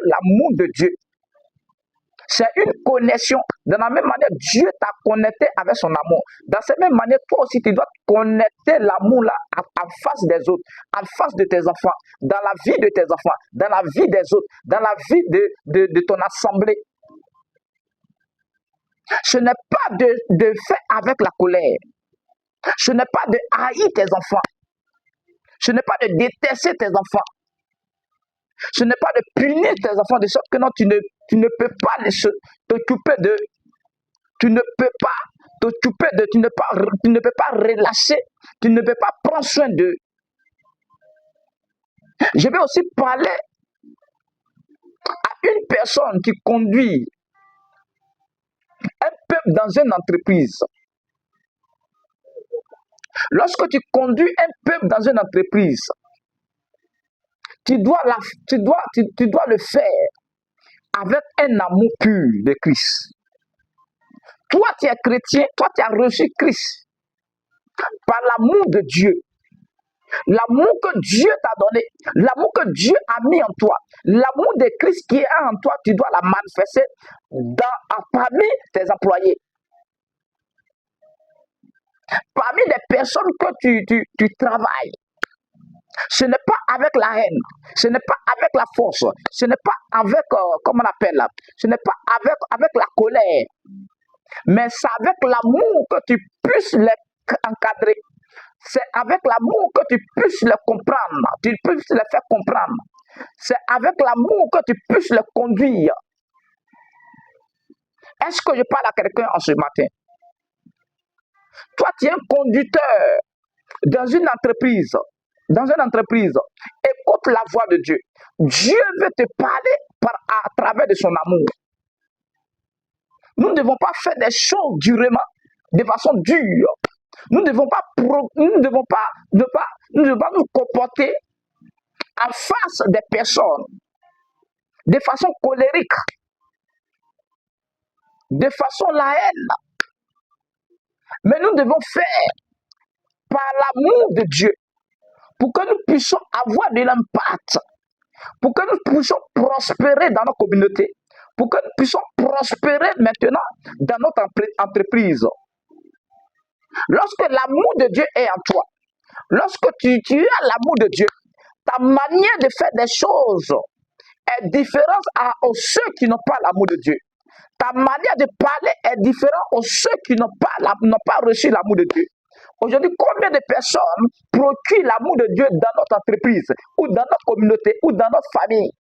l'amour de Dieu. C'est une connexion. De la même manière, Dieu t'a connecté avec son amour. Dans cette même manière, toi aussi, tu dois connecter l'amour là en face des autres, en face de tes enfants, dans la vie de tes enfants, dans la vie des autres, dans la vie de ton assemblée. Ce n'est pas de faire avec la colère. Ce n'est pas de haïr tes enfants. Ce n'est pas de détester tes enfants. Ce n'est pas de punir tes enfants de sorte que non, tu ne peux pas t'occuper de, tu ne peux pas t'occuper de, tu ne peux pas relâcher, tu ne peux pas prendre soin d'eux. Je vais aussi parler à une personne qui conduit un peuple dans une entreprise. Lorsque tu conduis un peuple dans une entreprise, tu dois le faire avec un amour pur de Christ. Toi, tu es chrétien, toi, tu as reçu Christ par l'amour de Dieu. L'amour que Dieu t'a donné, l'amour que Dieu a mis en toi, l'amour de Christ qui est en toi, tu dois la manifester parmi tes employés. Parmi les personnes que tu travailles. Ce n'est pas avec la haine, ce n'est pas avec la force, ce n'est pas avec, comment on appelle là, ce n'est pas avec la colère, mais c'est avec l'amour que tu puisses les encadrer. C'est avec l'amour que tu puisses les comprendre, tu puisses les faire comprendre. C'est avec l'amour que tu puisses les conduire. Est-ce que je parle à quelqu'un en ce matin? Toi, tu es un conducteur dans une entreprise. Écoute la voix de Dieu. Dieu veut te parler à travers de son amour. Nous ne devons pas faire des choses durement, de façon dure. Nous ne devons pas nous comporter en face des personnes de façon colérique, de façon la haine. Mais nous devons faire par l'amour de Dieu pour que nous puissions avoir de l'impact, pour que nous puissions prospérer dans nos communautés, pour que nous puissions prospérer maintenant dans notre entreprise. Lorsque l'amour de Dieu est en toi, lorsque tu as l'amour de Dieu, ta manière de faire des choses est différente à ceux qui n'ont pas l'amour de Dieu. Ta manière de parler est différente aux ceux qui n'ont pas reçu l'amour de Dieu. Aujourd'hui, combien de personnes procurent l'amour de Dieu dans notre entreprise, ou dans notre communauté, ou dans notre famille?